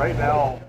right now,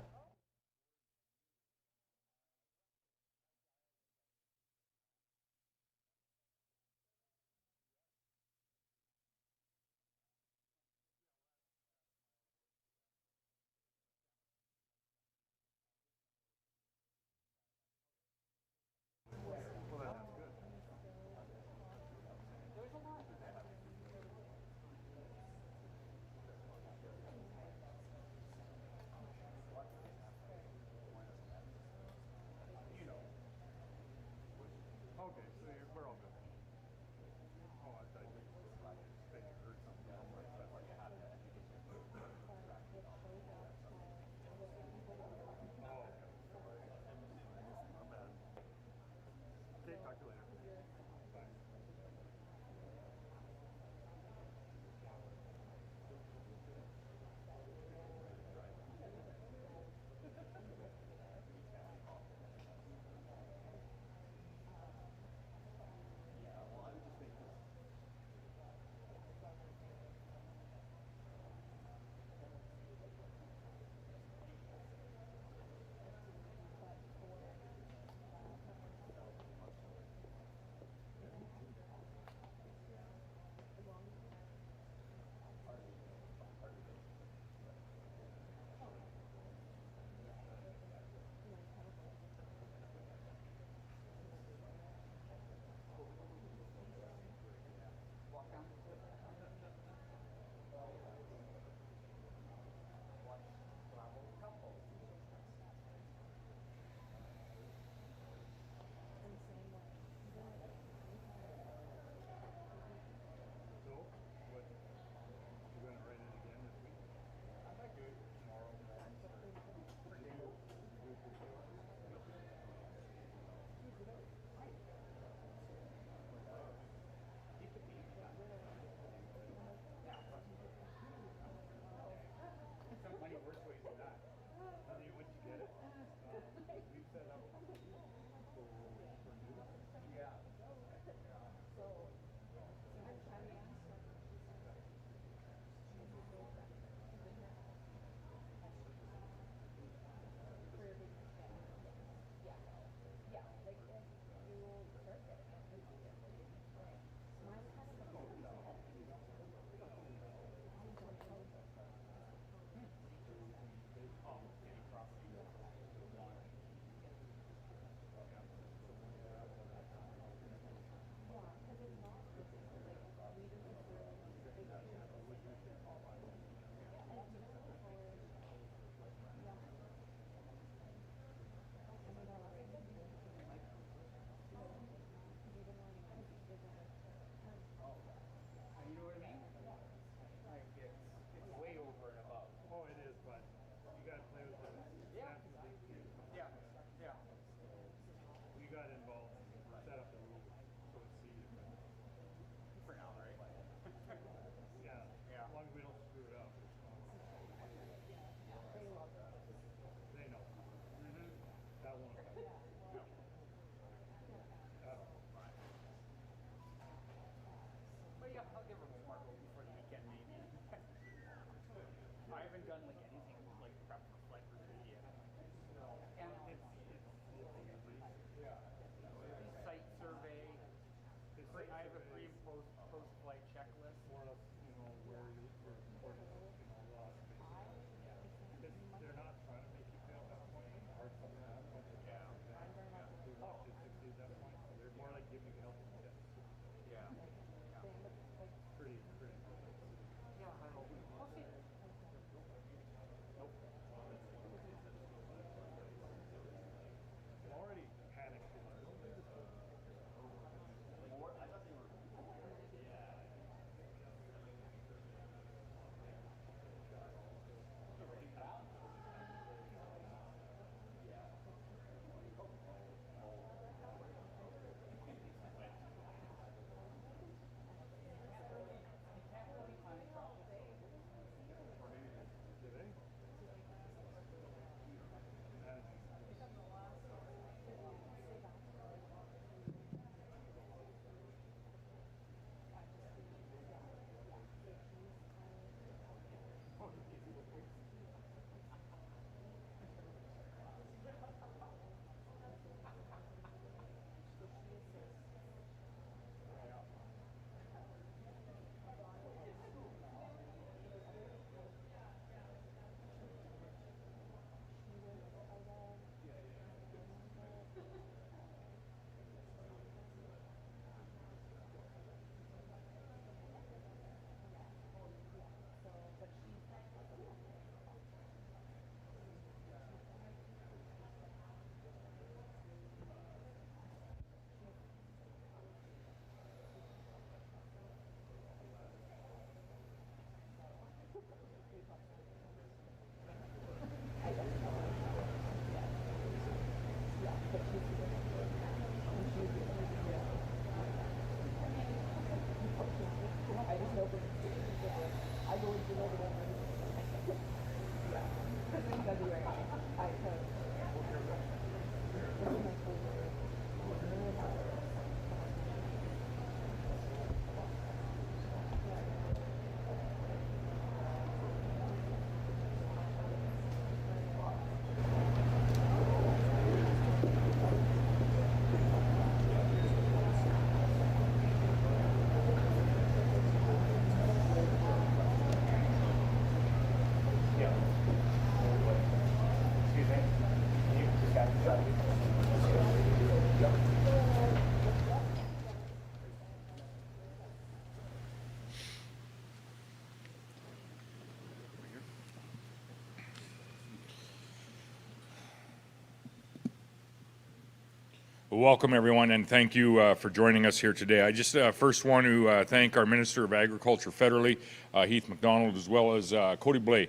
Welcome, everyone, and thank you for joining us here today. I just first want to thank our Minister of Agriculture federally, Heath MacDonald, as well as Cody Bloy,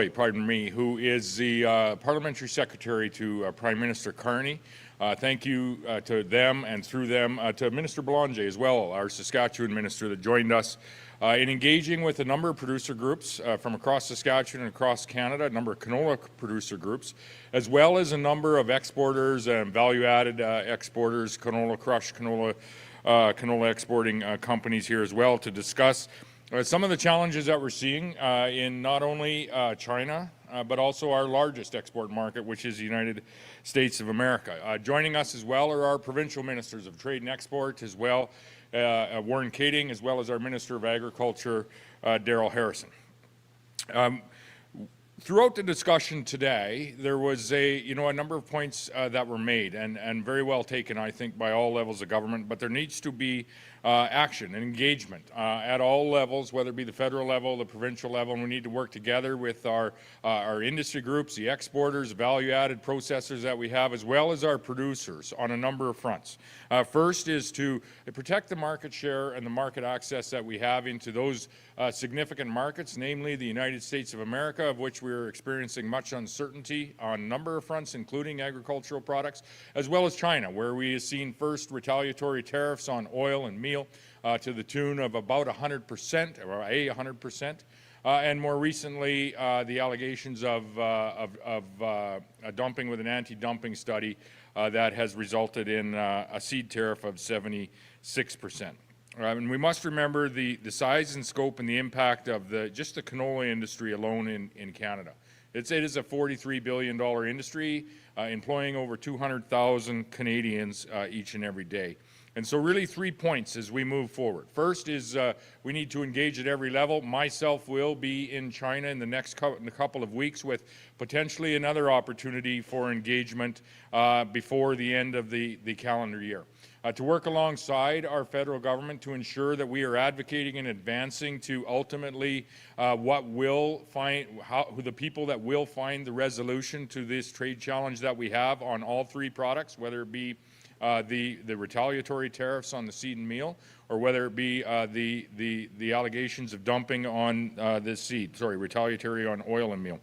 pardon me, who is the Parliamentary Secretary to Prime Minister Carney. Thank you to them and through them to Minister Belanger as well, our Saskatchewan minister that joined us in engaging with a number of producer groups from across Saskatchewan and across Canada, a number of canola producer groups, as well as a number of exporters and value-added exporters, canola crush, canola exporting companies here as well to discuss some of the challenges that we're seeing in not only China, but also our largest export market, which is the United States of America. Joining us as well are our provincial ministers of trade and export, as well Warren Kading, as well as our Minister of Agriculture, Darrell Harrison. Throughout the discussion today, there was a number of points that were made and very well taken, I think, by all levels of government, but there needs to be action and engagement at all levels, whether it be the federal level, the provincial level, and we need to work together with our industry groups, the exporters, value-added processors that we have, as well as our producers on a number of fronts. First is to protect the market share and the market access that we have into those significant markets, namely the United States of America, of which we're experiencing much uncertainty on a number of fronts, including agricultural products, as well as China, where we have seen first retaliatory tariffs on oil and meal to the tune of about 100%, or 100%. And more recently, the allegations of dumping with an anti-dumping study that has resulted in a seed tariff of 76%. And we must remember the size and scope and the impact of just the canola industry alone in Canada. It is a $43 billion industry, employing over 200,000 Canadians each and every day. And so really 3 points as we move forward. First is we need to engage at every level. Myself will be in China in the next couple of weeks with potentially another opportunity for engagement before the end of the calendar year. To work alongside our federal government to ensure that we are advocating and advancing to ultimately the people that will find the resolution to this trade challenge that we have on all three products, whether it be the retaliatory tariffs on the seed and meal, or whether it be the allegations of dumping on retaliatory on oil and meal.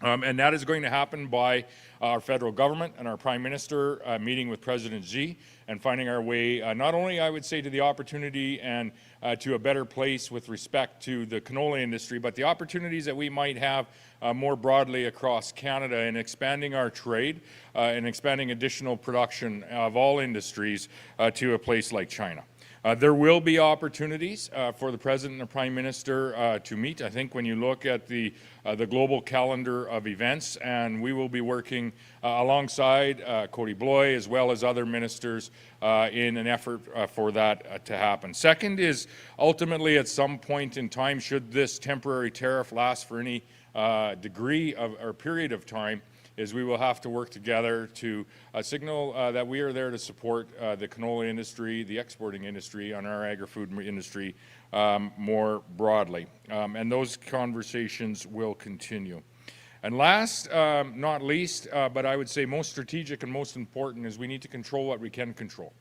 And that is going to happen by our federal government and our Prime Minister meeting with President Xi and finding our way not only, I would say, to the opportunity and to a better place with respect to the canola industry, but the opportunities that we might have more broadly across Canada in expanding our trade and expanding additional production of all industries to a place like China. There will be opportunities for the President and the Prime Minister to meet. I think when you look at the global calendar of events, and we will be working alongside Cody Bloy as well as other ministers in an effort for that to happen. Second is ultimately at some point in time, should this temporary tariff last for any degree of or period of time, is we will have to work together to signal that we are there to support the canola industry, the exporting industry, and our agri-food industry more broadly. And those conversations will continue. And last, not least, but I would say most strategic and most important, is we need to control what we can control.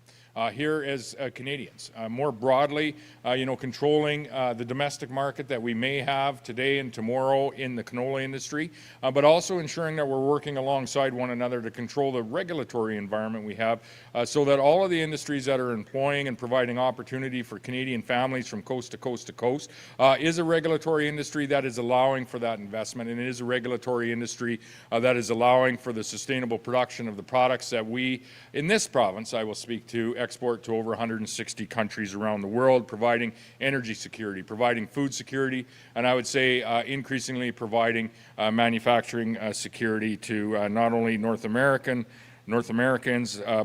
here as Canadians. More broadly, controlling the domestic market that we may have today and tomorrow in the canola industry, but also ensuring that we're working alongside one another to control the regulatory environment we have so that all of the industries that are employing and providing opportunity for Canadian families from coast to coast to coast is a regulatory industry that is allowing for that investment, and it is a regulatory industry that is allowing for the sustainable production of the products that we, in this province, I will speak to, export to over 160 countries around the world, providing energy security, providing food security, and I would say increasingly providing manufacturing security to not only North Americans,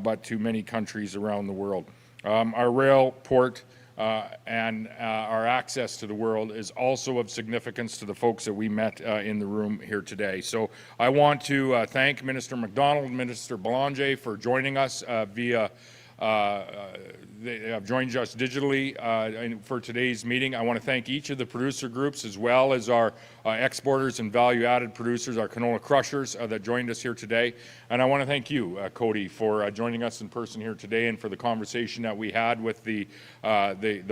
but to many countries around the world. Our rail, port, and our access to the world is also of significance to the folks that we met in the room here today. So I want to thank Minister MacDonald and Minister Belanger for joining us via they have joined us digitally for today's meeting. I want to thank each of the producer groups as well as our exporters and value-added producers, our canola crushers that joined us here today. And I want to thank you, Cody, for joining us in person here today and for the conversation that we had with the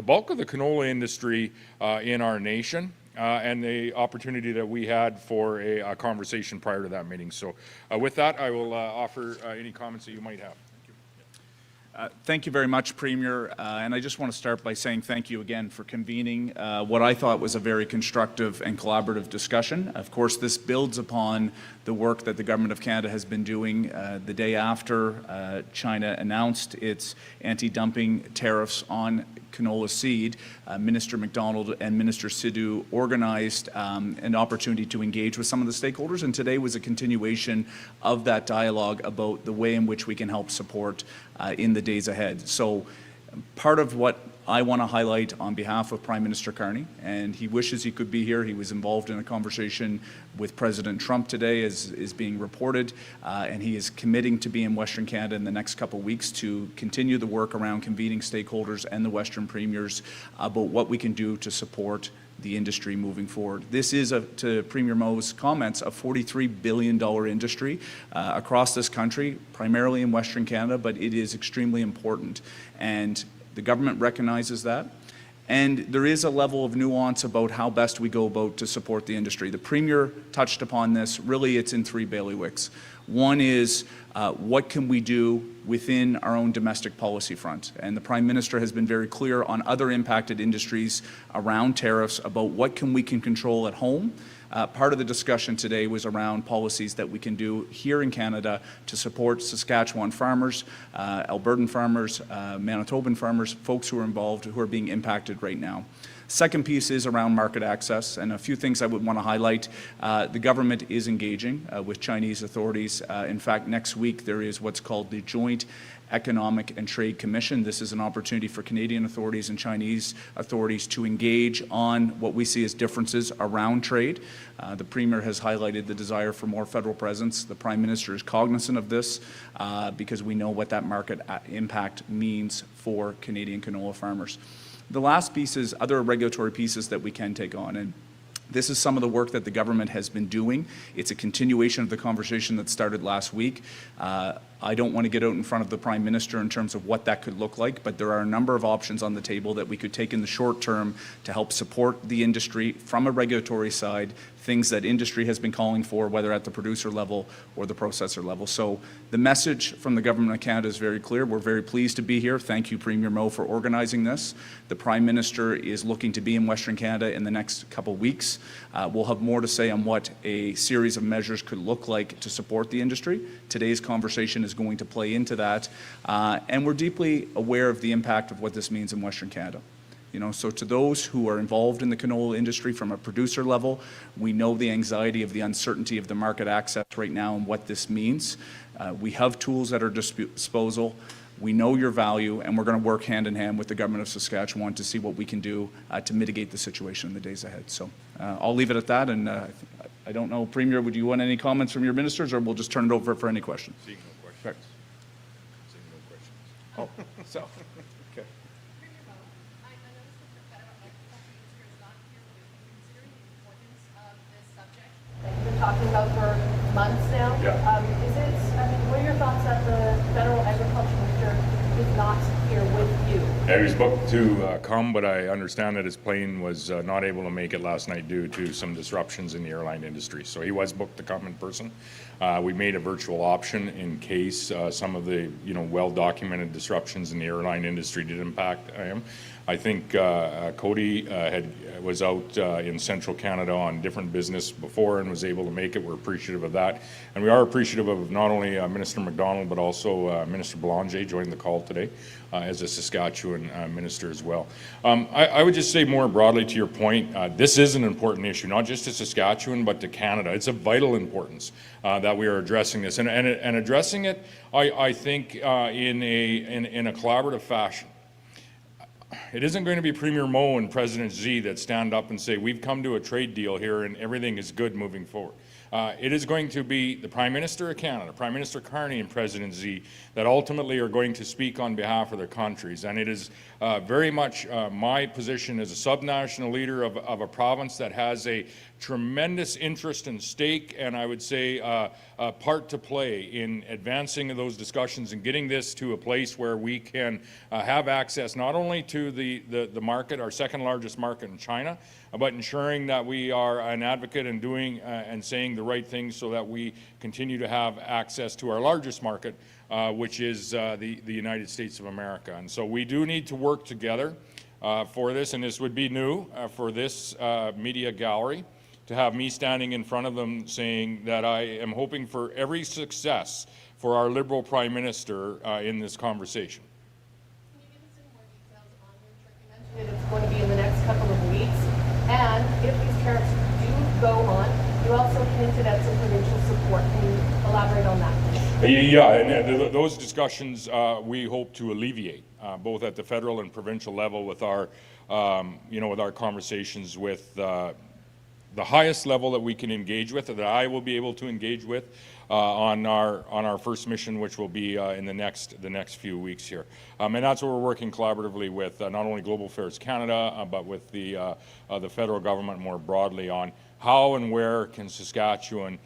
bulk of the canola industry in our nation. And the opportunity that we had for a conversation prior to that meeting. So with that, I will offer any comments that you might have. Thank you very much, Premier, and I just want to start by saying thank you again for convening what I thought was a very constructive and collaborative discussion. Of course, this builds upon the work that the Government of Canada has been doing the day after China announced its anti-dumping tariffs on canola seed. Minister MacDonald and Minister Sidhu organized an opportunity to engage with some of the stakeholders, and today was a continuation of that dialogue about the way in which we can help support in the days ahead. So part of what I want to highlight on behalf of Prime Minister Carney, and he wishes he could be here. He was involved in a conversation with President Trump today, as is being reported, and he is committing to be in Western Canada in the next couple of weeks to continue the work around convening stakeholders and the Western premiers about what we can do to support the industry moving forward. This is, to Premier Moe's comments, a $43 billion industry across this country, primarily in Western Canada, but it is extremely important. And the government recognizes that. And there is a level of nuance about how best we go about to support the industry. The Premier touched upon this. Really, it's in three bailiwicks. One is what can we do within our own domestic policy front? And the Prime Minister has been very clear on other impacted industries around tariffs about what we can control at home. Part of the discussion today was around policies that we can do here in Canada to support Saskatchewan farmers, Albertan farmers, Manitoban farmers, folks who are involved, who are being impacted right now. Second piece is around market access, and a few things I would want to highlight. The government is engaging with Chinese authorities. In fact, next week there is what's called the Joint Economic and Trade Commission. This is an opportunity for Canadian authorities and Chinese authorities to engage on what we see as differences around trade. The Premier has highlighted the desire for more federal presence. The Prime Minister is cognizant of this because we know what that market impact means for Canadian canola farmers. The last piece is other regulatory pieces that we can take on. And this is some of the work that the government has been doing. It's a continuation of the conversation that started last week. I don't want to get out in front of the Prime Minister in terms of what that could look like, but there are a number of options on the table that we could take in the short term to help support the industry from a regulatory side, things that industry has been calling for, whether at the producer level or the processor level. So the message from the Government of Canada is very clear. We're very pleased to be here. Thank you, Premier Moe, for organizing this. The Prime Minister is looking to be in Western Canada in the next couple weeks. We'll have more to say on what a series of measures could look like to support the industry. Today's conversation is going to play into that, and we're deeply aware of the impact of what this means in Western Canada. So to those who are involved in the canola industry from a producer level, we know the anxiety of the uncertainty of the market access right now and what this means. We have tools at our disposal. We know your value, and we're going to work hand in hand with the Government of Saskatchewan to see what we can do to mitigate the situation in the days ahead. So I'll leave it at that, and I don't know, Premier, would you want any comments from your ministers, or we'll just turn it over for any questions? Seeing no questions. Seeing no questions. Oh, so, okay. We've been talking about for months now. Yeah. What are your thoughts that the federal agriculture minister is is not here with you. Yeah, he was booked to come, but I understand that his plane was not able to make it last night due to some disruptions in the airline industry. So he was booked to come in person. We made a virtual option in case some of the well-documented disruptions in the airline industry did impact him. I think Cody was out in central Canada on different business before and was able to make it. We're appreciative of that. And we are appreciative of not only Minister MacDonald, but also Minister Belanger joined the call today as a Saskatchewan minister as well. I would just say more broadly to your point, this is an important issue, not just to Saskatchewan, but to Canada. It's of vital importance that we are addressing this. And addressing it, I think, in a collaborative fashion. It isn't going to be Premier Moe and President Xi that stand up and say, we've come to a trade deal here and everything is good moving forward. It is going to be the Prime Minister of Canada, Prime Minister Carney and President Xi that ultimately are going to speak on behalf of their countries. And it is very much my position as a subnational leader of a province that has a tremendous interest and stake, and I would say a part to play in advancing those discussions and getting this to a place where we can have access not only to the market, our second largest market in China, but ensuring that we are an advocate and doing and saying the right things so that we continue to have access to our largest market, which is the United States of America. And so we do need to work together for this, and this would be new for this media gallery to have me standing in front of them saying that I am hoping for every success for our Liberal Prime Minister in this conversation. Can you give us any more details on your trip? You mentioned it's going to be in the next couple of weeks. And if these tariffs do go on, you also hinted at some provincial support. Can you elaborate on that, please? Yeah, and those discussions we hope to alleviate, both at the federal and provincial level with our, with our conversations with the highest level that we can engage with, that I will be able to engage with on our first mission, which will be in the next few weeks here. And that's what we're working collaboratively with not only Global Affairs Canada, but with the federal government more broadly on how and where can Saskatchewan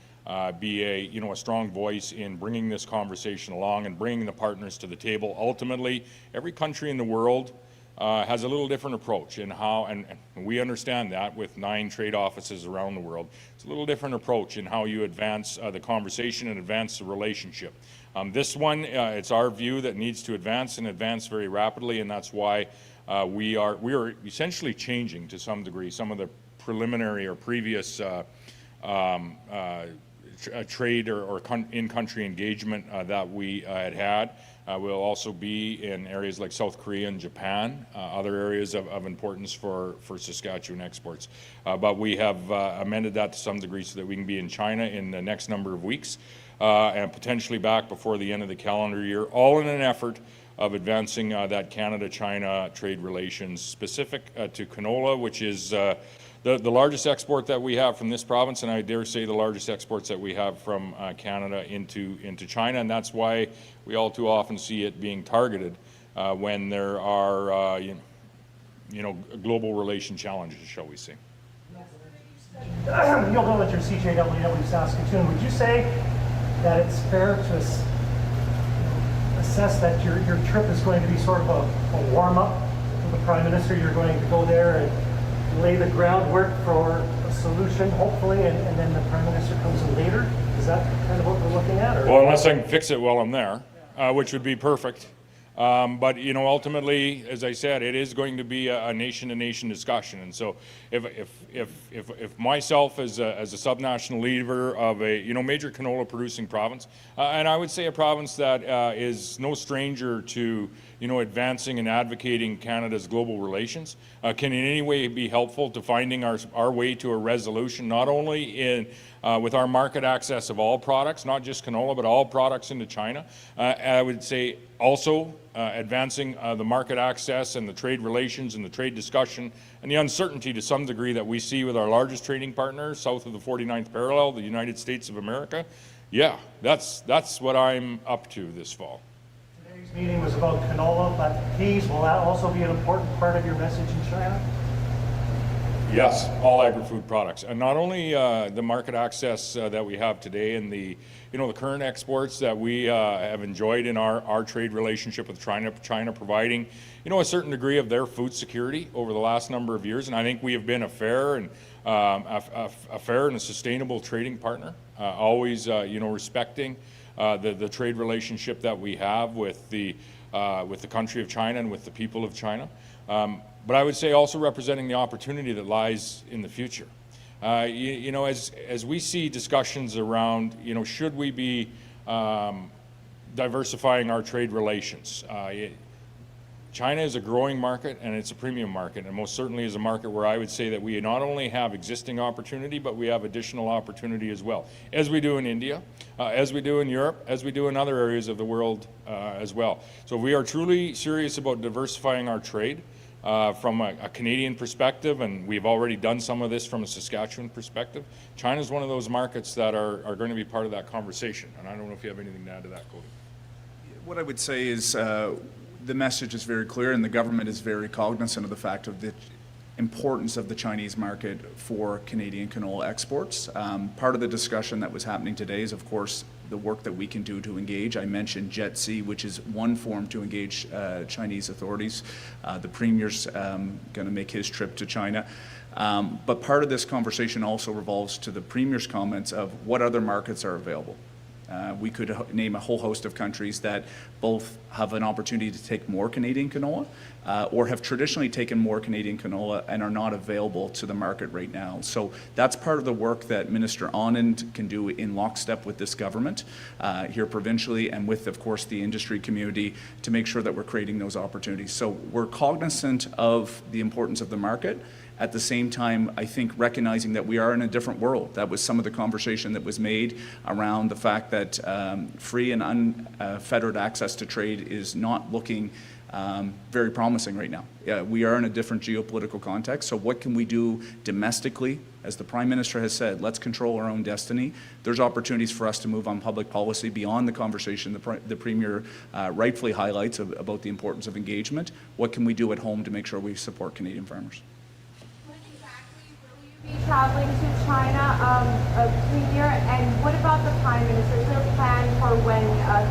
be a strong voice in bringing this conversation along and bringing the partners to the table. Ultimately, every country in the world has a little different approach in how, and we understand that with 9 trade offices around the world, it's a little different approach in how you advance the conversation and advance the relationship. This one, it's our view that needs to advance and advance very rapidly, and that's why we are essentially changing to some degree some of the preliminary or previous trade or in-country engagement that we had. We'll also be in areas like South Korea and Japan, other areas of importance for Saskatchewan exports. But we have amended that to some degree so that we can be in China in the next number of weeks and potentially back before the end of the calendar year, all in an effort of advancing that Canada-China trade relations specific to canola, which is the largest export that we have from this province, and I dare say the largest exports that we have from Canada into China, and that's why we all too often see it being targeted when there are, global relation challenges, shall we say. You'll know that your CJWW Saskatoon. Would you say that it's fair to assess that your trip is going to be sort of a warm-up for the Prime Minister? You're going to go there and lay the groundwork for a solution, hopefully, and then the Prime Minister comes in later? Is that kind of what we're looking at? Or? Well, unless I can fix it while I'm there, which would be perfect. But ultimately, as I said, it is going to be a nation-to-nation discussion. And so, if myself as a subnational leader of a major canola producing province, and I would say a province that is no stranger to advancing and advocating Canada's global relations, can in any way be helpful to finding our way to a resolution, not only with our market access of all products, not just canola, but all products into China. I would say also advancing the market access and the trade relations and the trade discussion and the uncertainty to some degree that we see with our largest trading partner south of the 49th parallel, the United States of America. Yeah, that's what I'm up to this fall. Today's meeting was about canola, but peas, will that also be an important part of your message in China? Yes, all agri-food products, and not only the market access that we have today and the current exports that we have enjoyed in our trade relationship with China providing a certain degree of their food security over the last number of years, and I think we have been a fair and a sustainable trading partner, always respecting the trade relationship that we have with the country of China and with the people of China. But I would say also representing the opportunity that lies in the future. As we see discussions around, should we be diversifying our trade relations? China is a growing market and it's a premium market, and most certainly is a market where I would say that we not only have existing opportunity, but we have additional opportunity as well, as we do in India, as we do in Europe, as we do in other areas of the world as well. So we are truly serious about diversifying our trade from a Canadian perspective, and we've already done some of this from a Saskatchewan perspective. China is one of those markets that are going to be part of that conversation, and I don't know if you have anything to add to that, Cody. What I would say is the message is very clear, and the government is very cognizant of the fact of the importance of the Chinese market for Canadian canola exports. Part of the discussion that was happening today is, of course, the work that we can do to engage. I mentioned Jet Sea, which is one form to engage Chinese authorities. The Premier's going to make his trip to China. But part of this conversation also revolves to the Premier's comments of what other markets are available. We could name a whole host of countries that both have an opportunity to take more Canadian canola or have traditionally taken more Canadian canola and are not available to the market right now. So that's part of the work that Minister Anand can do in lockstep with this government here provincially and with, of course, the industry community to make sure that we're creating those opportunities. So we're cognizant of the importance of the market. At the same time, I think recognizing that we are in a different world. That was some of the conversation that was made around the fact that free and unfettered access to trade is not looking very promising right now. We are in a different geopolitical context, so what can we do domestically? As the Prime Minister has said, let's control our own destiny. There's opportunities for us to move on public policy beyond the conversation the Premier rightfully highlights about the importance of engagement. What can we do at home to make sure we support Canadian farmers? Be traveling to China, Premier, and what about the Prime Minister? Is there a plan for when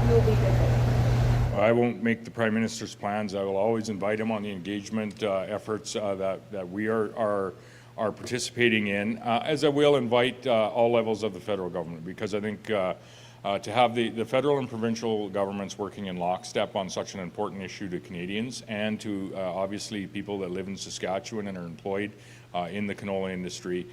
he will be visiting? I won't make the Prime Minister's plans. I will always invite him on the engagement efforts that we are participating in, as I will invite all levels of the federal government, because I think to have the federal and provincial governments working in lockstep on such an important issue to Canadians and to obviously people that live in Saskatchewan and are employed in the canola industry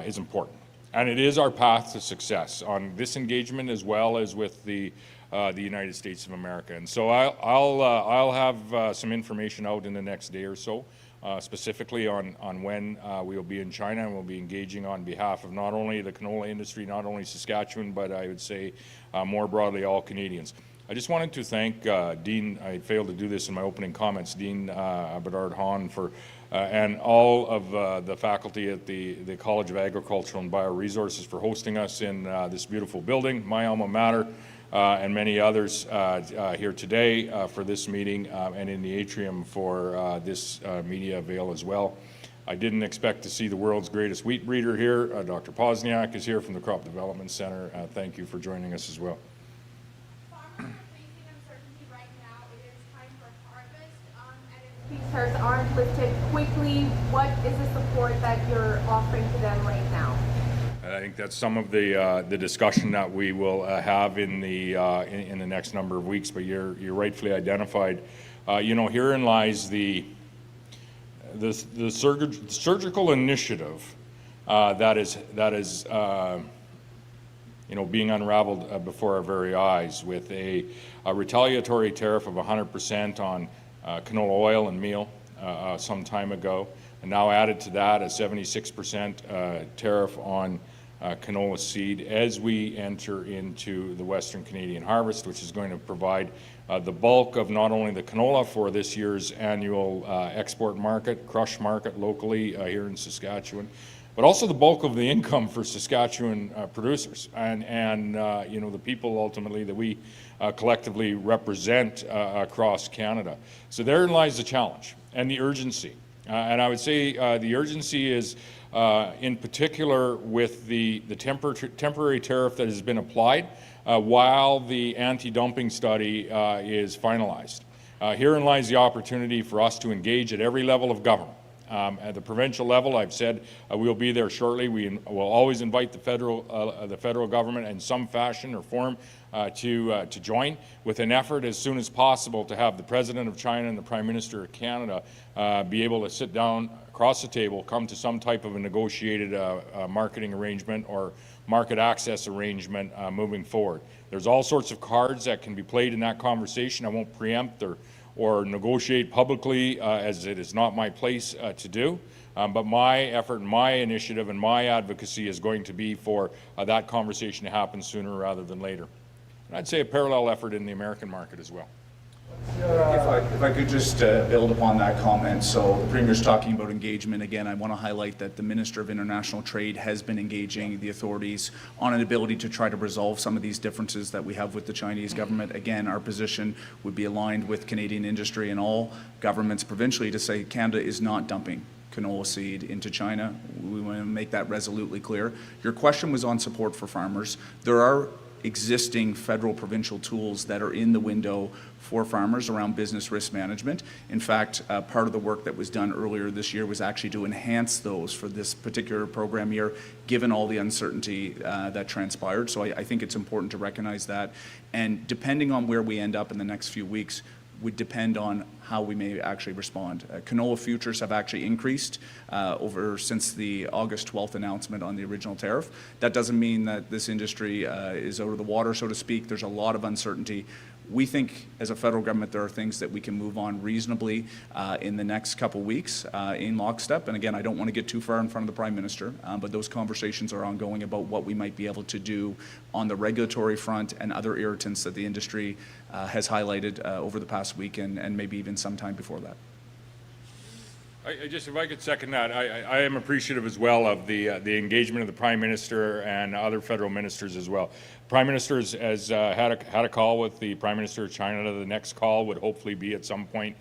is important. And it is our path to success on this engagement as well as with the United States of America. And so I'll have some information out in the next day or so, specifically on when we will be in China, and we'll be engaging on behalf of not only the canola industry, not only Saskatchewan, but I would say more broadly all Canadians. I just wanted to thank Dean, I failed to do this in my opening comments, Dean Bedard Hahn for and all of the faculty at the College of Agricultural and Bioresources for hosting us in this beautiful building, my alma mater, and many others here today for this meeting and in the atrium for this media avail as well. I didn't expect to see the world's greatest wheat breeder here. Dr. Pozniak is here from the Crop Development Center. Thank you for joining us as well. Tariffs aren't lifted quickly. What is the support that you're offering to them right now? I think that's some of the discussion that we will have in the next number of weeks. But you're rightfully identified. Herein lies the surgical initiative that is being unraveled before our very eyes with a retaliatory tariff of 100% on canola oil and meal some time ago, and now added to that a 76% tariff on canola seed as we enter into the Western Canadian harvest, which is going to provide the bulk of not only the canola for this year's annual export market, crush market locally here in Saskatchewan, but also the bulk of the income for Saskatchewan producers and the people ultimately that we collectively represent across Canada. So therein lies the challenge and the urgency And I would say the urgency is in particular with the temporary tariff that has been applied while the anti-dumping study is finalized. Herein lies the opportunity for us to engage at every level of government. At the provincial level, I've said we'll be there shortly. We will always invite the federal government in some fashion or form to join, with an effort as soon as possible to have the President of China and the Prime Minister of Canada be able to sit down across the table, come to some type of a negotiated marketing arrangement or market access arrangement moving forward. There's all sorts of cards that can be played in that conversation. I won't preempt or negotiate publicly as it is not my place to do. But my effort and my initiative and my advocacy is going to be for that conversation to happen sooner rather than later. And I'd say a parallel effort in the American market as well. If I could just build upon that comment. So the Premier's talking about engagement. Again, I want to highlight that the Minister of International Trade has been engaging the authorities on an ability to try to resolve some of these differences that we have with the Chinese government. Again, our position would be aligned with Canadian industry and all governments provincially to say Canada is not dumping canola seed into China. We want to make that resolutely clear. Your question was on support for farmers. There are existing federal provincial tools that are in the window for farmers around business risk management. In fact, part of the work that was done earlier this year was actually to enhance those for this particular program year, given all the uncertainty that transpired. So I think it's important to recognize that. And depending on where we end up in the next few weeks, would depend on how we may actually respond. Canola futures have actually increased since the August 12th announcement on the original tariff. That doesn't mean that this industry is out of the water, so to speak. There's a lot of uncertainty. We think as a federal government there are things that we can move on reasonably in the next couple weeks in lockstep. And again, I don't want to get too far in front of the Prime Minister, but those conversations are ongoing about what we might be able to do on the regulatory front and other irritants that the industry has highlighted over the past week and maybe even sometime before that. If I could second that, I am appreciative as well of the engagement of the Prime Minister and other federal ministers as well. Prime Minister has had a call with the Prime Minister of China. The next call would hopefully be at some point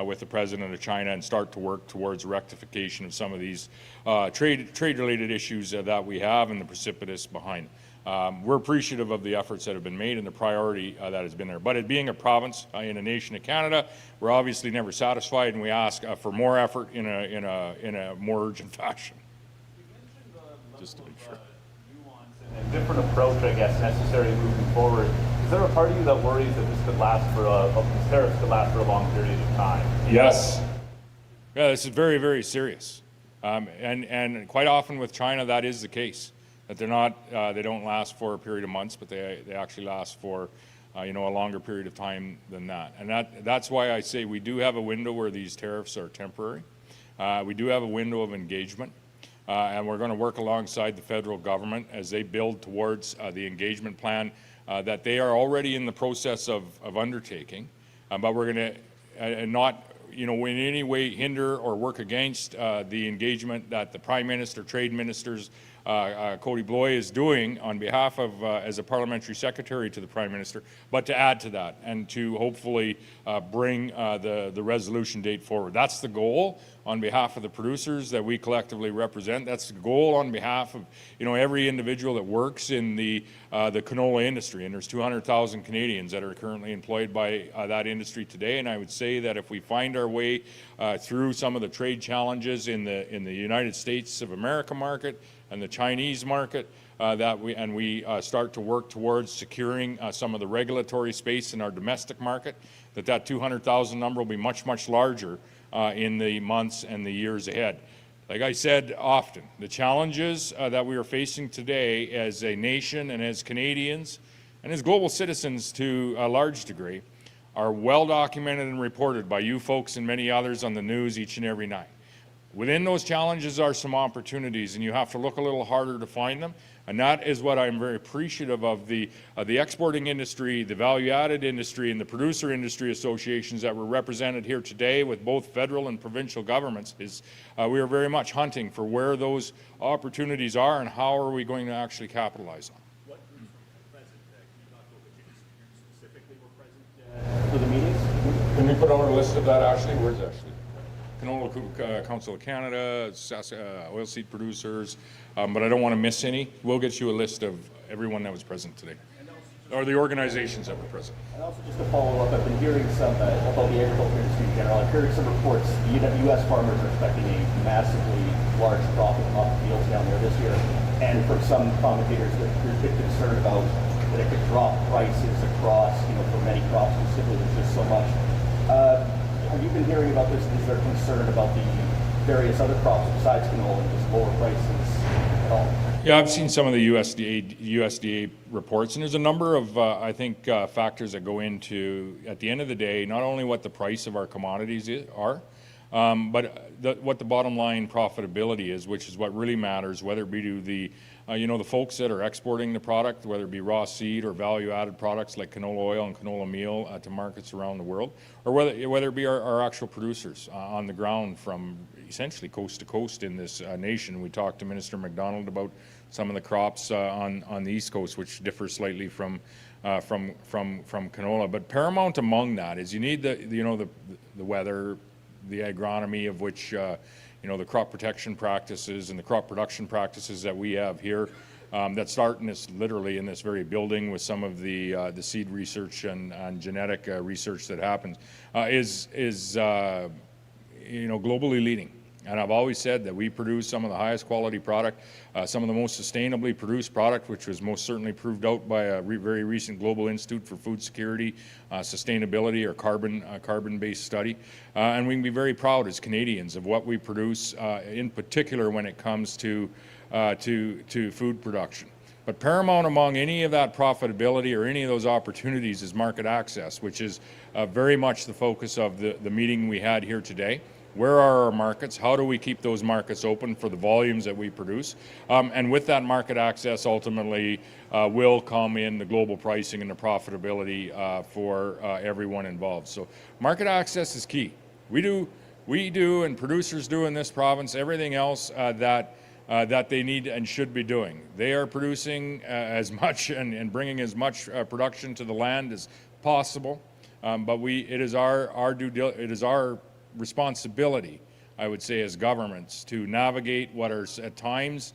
with the President of China and start to work towards rectification of some of these trade-related issues that we have and the precipitous behind. We're appreciative of the efforts that have been made and the priority that has been there. But it being a province in a nation of Canada, we're obviously never satisfied, and we ask for more effort in a more urgent fashion. Just to be sure. A different approach, I guess, necessary moving forward. Is there a part of you that worries that this could last these tariffs could last for a long period of time? Yes. Yeah, this is very, very serious. And quite often with China, that is the case. That they don't last for a period of months, but they actually last for a longer period of time than that. And that's why I say we do have a window where these tariffs are temporary. We do have a window of engagement. And we're going to work alongside the federal government as they build towards the engagement plan that they are already in the process of undertaking. But we're going to not in any way hinder or work against the engagement that the Prime Minister, trade ministers, Cody Bloy is doing on behalf of, as a parliamentary secretary to the Prime Minister, but to add to that and to hopefully bring the resolution date forward. That's the goal on behalf of the producers that we collectively represent. That's the goal on behalf of every individual that works in the canola industry, and there's 200,000 Canadians that are currently employed by that industry today. And I would say that if we find our way through some of the trade challenges in the United States of America market and the Chinese market, that we start to work towards securing some of the regulatory space in our domestic market, that 200,000 number will be much, much larger in the months and the years ahead. Like I said often, the challenges that we are facing today as a nation and as Canadians and as global citizens to a large degree are well documented and reported by you folks and many others on the news each and every night. Within those challenges are some opportunities, and you have to look a little harder to find them. And that is what I'm very appreciative of the exporting industry, the value-added industry, and the producer industry associations that were represented here today with both federal and provincial governments. We are very much hunting for where those opportunities are and how are we going to actually capitalize on them. What groups were present? Can you talk about which institutions specifically were present for the meetings? Can we put out a list of that, Ashley? Where's Ashley? Canola Council of Canada, oilseed producers, but I don't want to miss any. We'll get you a list of everyone that was present today, or the organizations that were present. And also just to follow up, I've been hearing some about the agriculture industry in general. I've heard some reports the U.S. farmers are expecting a massively large crop off the fields down there this year. And from some commentators, there's been concern about that it could drop prices across, for many crops, and simply there's just so much. Have you been hearing about this? Is there concern about the various other crops besides canola and just lower prices at all? Yeah, I've seen some of the USDA reports, and there's a number of, I think, factors that go into, at the end of the day, not only what the price of our commodities are, but what the bottom line profitability is, which is what really matters, whether it be to the, the folks that are exporting the product, whether it be raw seed or value-added products like canola oil and canola meal to markets around the world, or whether it be our actual producers on the ground from essentially coast to coast in this nation. We talked to Minister MacDonald about some of the crops on the East Coast, which differ slightly from canola. But paramount among that is you need the weather, the agronomy of which the crop protection practices and the crop production practices that we have here that start in this, literally in this very building with some of the seed research and genetic research that happens is globally leading. And I've always said that we produce some of the highest quality product, some of the most sustainably produced product, which was most certainly proved out by a very recent Global Institute for Food Security, Sustainability, or carbon-based study. And we can be very proud as Canadians of what we produce, in particular when it comes to food production. But paramount among any of that profitability or any of those opportunities is market access, which is very much the focus of the meeting we had here today. Where are our markets? How do we keep those markets open for the volumes that we produce? And with that market access, ultimately, will come in the global pricing and the profitability for everyone involved. So market access is key. We do, and producers do in this province everything else that they need and should be doing. They are producing as much and bringing as much production to the land as possible. But it is our responsibility, I would say, as governments to navigate what are at times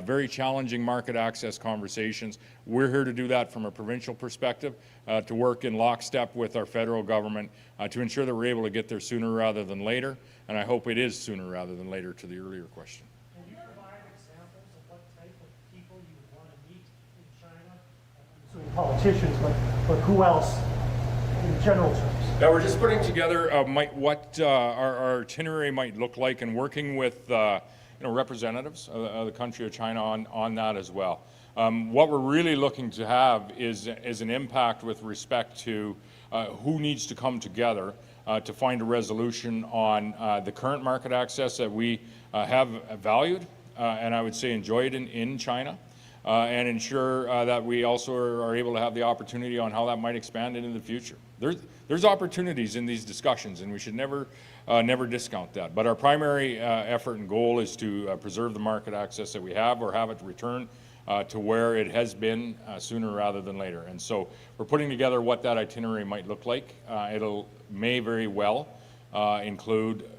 very challenging market access conversations. We're here to do that from a provincial perspective, to work in lockstep with our federal government to ensure that we're able to get there sooner rather than later, and I hope it is sooner rather than later, to the earlier question. Can you provide examples of what type of people you would want to meet in China? I'm assuming politicians, but who else in general terms? Yeah, we're just putting together what our itinerary might look like, and working with representatives of the country of China on that as well. What we're really looking to have is an impact with respect to who needs to come together to find a resolution on the current market access that we have valued and I would say enjoyed in China. And ensure that we also are able to have the opportunity on how that might expand into the future. There's opportunities in these discussions, and we should never discount that. But our primary effort and goal is to preserve the market access that we have, or have it return to where it has been sooner rather than later. And so we're putting together what that itinerary might look like. May very well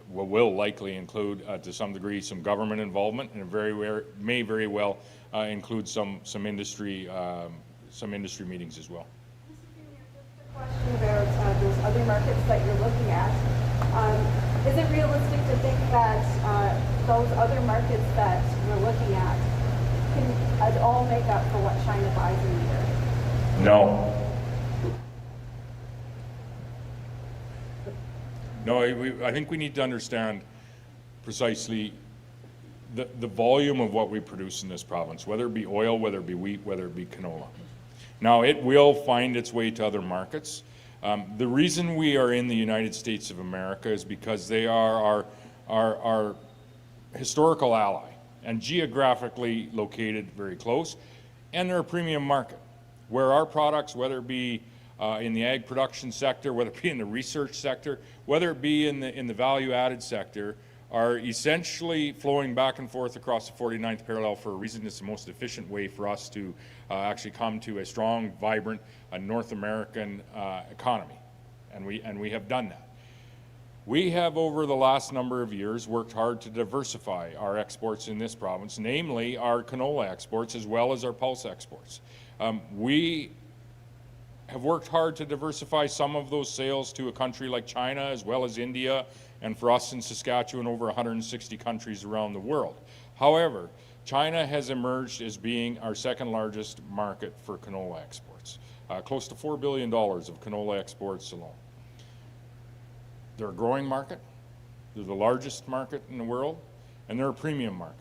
will likely include to some degree some government involvement, and may very well include some industry meetings as well. Question about those other markets that you're looking at. Is it realistic to think that those other markets that we're looking at can all make up for what China buys in a year? No. No, I think we need to understand precisely the volume of what we produce in this province, whether it be oil, whether it be wheat, whether it be canola. Now, it will find its way to other markets. The reason we are in the United States of America is because they are our historical ally and geographically located very close, and they're a premium market where our products, whether it be in the ag production sector, whether it be in the research sector, whether it be in the value-added sector, are essentially flowing back and forth across the 49th parallel for a reason. It's the most efficient way for us to actually come to a strong, vibrant North American economy, and we have done that. We have, over the last number of years, worked hard to diversify our exports in this province, namely our canola exports as well as our pulse exports. We have worked hard to diversify some of those sales to a country like China as well as India, and for us in Saskatchewan, over 160 countries around the world. However, China has emerged as being our second largest market for canola exports, close to $4 billion of canola exports alone. They're a growing market, they're the largest market in the world, and they're a premium market.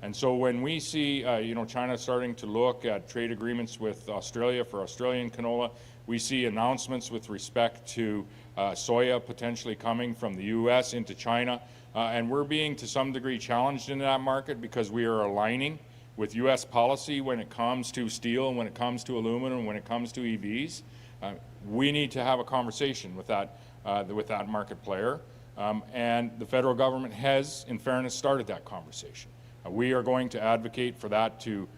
And so when we see China starting to look at trade agreements with Australia for Australian canola, we see announcements with respect to soya potentially coming from the US into China, and we're being to some degree challenged in that market because we are aligning with US policy when it comes to steel and when it comes to aluminum and when it comes to EVs. We need to have a conversation with that market player, and the federal government has, in fairness, started that conversation. We are going to advocate for that to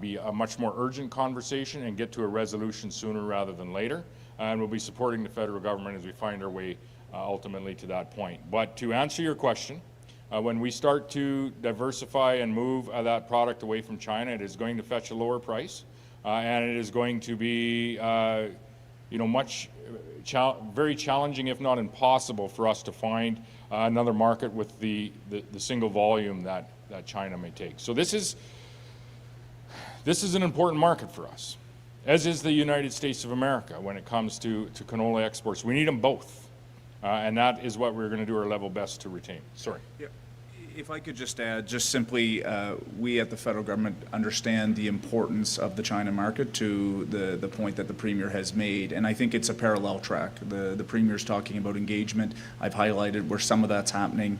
be a much more urgent conversation and get to a resolution sooner rather than later, and we'll be supporting the federal government as we find our way ultimately to that point. But to answer your question, when we start to diversify and move that product away from China, it is going to fetch a lower price, and it is going to be very challenging, if not impossible, for us to find another market with the single volume that China may take. So this is an important market for us, as is the United States of America when it comes to canola exports. We need them both, and that is what we're going to do our level best to retain. Sorry. Yeah. If I could just add, just simply, we at the federal government understand the importance of the China market to the point that the Premier has made, and I think it's a parallel track. The Premier's talking about engagement. I've highlighted where some of that's happening.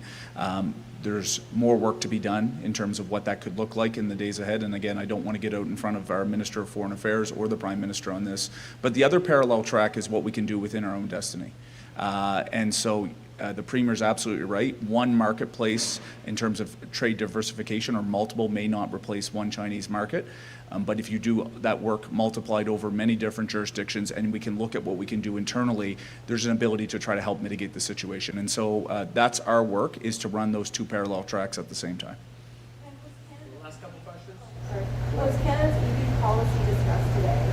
There's more work to be done in terms of what that could look like in the days ahead, and again, I don't want to get out in front of our Minister of Foreign Affairs or the Prime Minister on this, but the other parallel track is what we can do within our own destiny. And so the Premier's absolutely right. One marketplace in terms of trade diversification or multiple may not replace one Chinese market. But if you do that work multiplied over many different jurisdictions and we can look at what we can do internally, there's an ability to try to help mitigate the situation. And so that's our work, is to run those two parallel tracks at the same time. Last couple questions. Sorry. Was Canada's EV policy discussed today?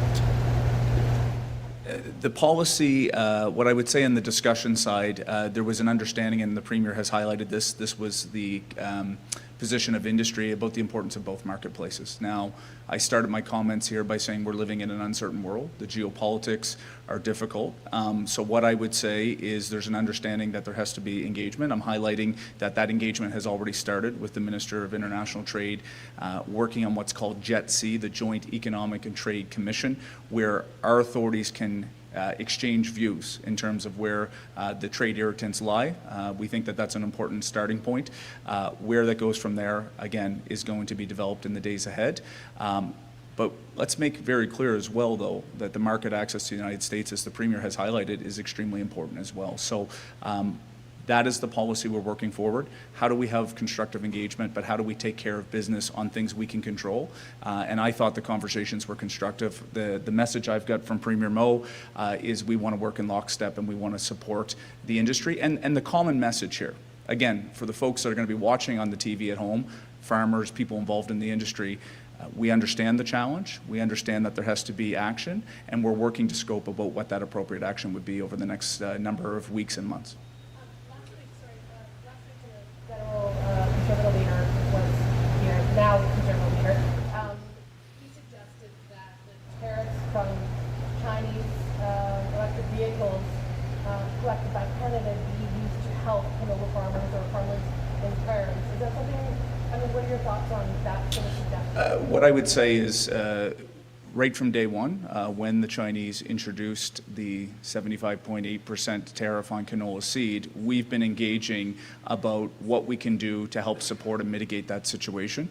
The policy, what I would say on the discussion side, there was an understanding, and the Premier has highlighted this, this was the position of industry about the importance of both marketplaces. Now, I started my comments here by saying we're living in an uncertain world. The geopolitics are difficult. So what I would say is there's an understanding that there has to be engagement. I'm highlighting that that engagement has already started with the Minister of International Trade working on what's called JETC, the Joint Economic and Trade Commission, where our authorities can exchange views in terms of where the trade irritants lie. We think that that's an important starting point. Where that goes from there, again, is going to be developed in the days ahead. But let's make very clear as well, though, that the market access to the United States, as the Premier has highlighted, is extremely important as well. So that is the policy we're working forward. How do we have constructive engagement, but how do we take care of business on things we can control? And I thought the conversations were constructive. The message I've got from Premier Moe is we want to work in lockstep and we want to support the industry. And the common message here, again, for the folks that are going to be watching on the TV at home, farmers, people involved in the industry, we understand the challenge, we understand that there has to be action, and we're working to scope about what that appropriate action would be over the next number of weeks and months. Last week, the federal Conservative leader was here, now Conservative leader. He suggested that the tariffs from Chinese electric vehicles collected by Canada be used to help canola farmers or farmers in prairies. Is that something, I mean, what are your thoughts on that sort of suggestion? What I would say is, right from day one, when the Chinese introduced the 75.8% tariff on canola seed, we've been engaging about what we can do to help support and mitigate that situation.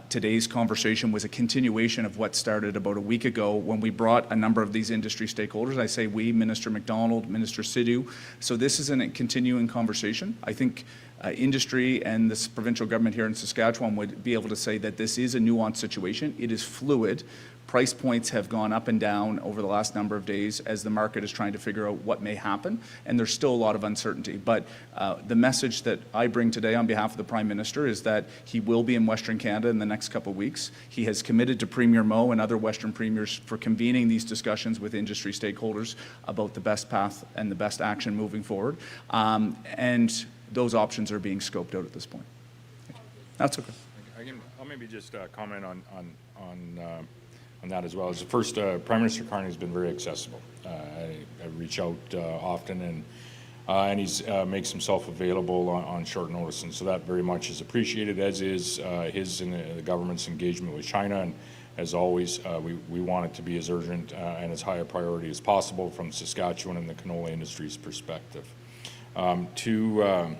Today's conversation was a continuation of what started about a week ago when we brought a number of these industry stakeholders. I say we, Minister MacDonald, Minister Sidhu. So this is a continuing conversation. I think industry and this provincial government here in Saskatchewan would be able to say that this is a nuanced situation. It is fluid. price points have gone up and down over the last number of days as the market is trying to figure out what may happen, and there's still a lot of uncertainty. But the message that I bring today on behalf of the Prime Minister is that he will be in Western Canada in the next couple of weeks. He has committed to Premier Moe and other Western premiers for convening these discussions with industry stakeholders about the best path and the best action moving forward. And those options are being scoped out at this point. That's okay. I'll maybe just comment on that as well. As the first, Prime Minister Carney has been very accessible. I reach out often, and he's makes himself available on short notice, and so that very much is appreciated, as is his and the government's engagement with China. And as always, we want it to be as urgent and as high a priority as possible from Saskatchewan and the canola industry's perspective. To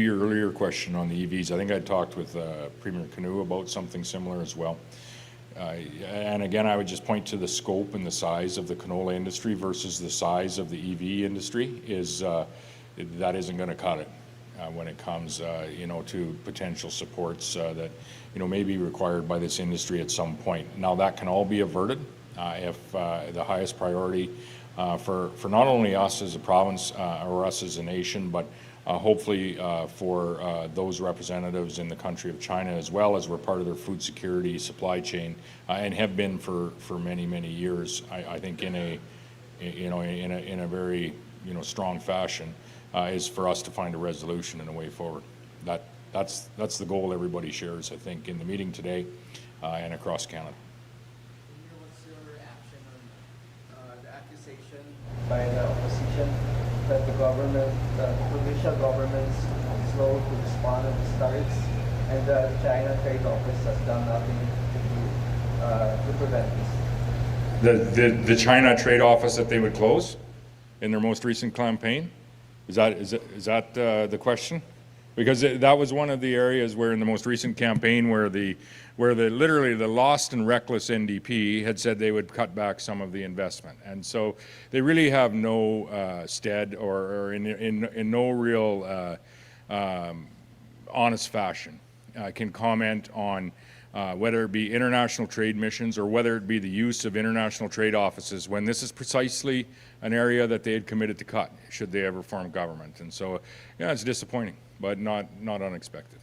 your earlier question on the EVs, I think I talked with Premier Canola about something similar as well. And again, I would just point to the scope and the size of the canola industry versus the size of the EV industry is that isn't going to cut it when it comes, to potential supports that, may be required by this industry at some point. Now, that can all be averted if the highest priority for not only us as a province or us as a nation, but hopefully for those representatives in the country of China, as well, as we're part of their food security supply chain and have been for many, many years. I think in a very strong fashion is for us to find a resolution and a way forward. That's the goal everybody shares, I think, in the meeting today and across Canada. What's your reaction on the accusation by the opposition that the government, the provincial governments, are slow to respond to these tariffs, and the China Trade Office has done nothing to prevent this? The China Trade Office that they would close in their most recent campaign? Is that the question? Because that was one of the areas where in the most recent campaign where literally the lost and reckless NDP had said they would cut back some of the investment. And so they really have no stead or in no real honest fashion can comment on whether it be international trade missions or whether it be the use of international trade offices, when this is precisely an area that they had committed to cut should they ever form government. And so, yeah, it's disappointing, but not unexpected.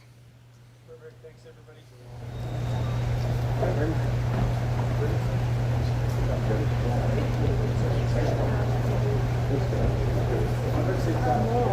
Perfect. Thanks, everybody. Thank you.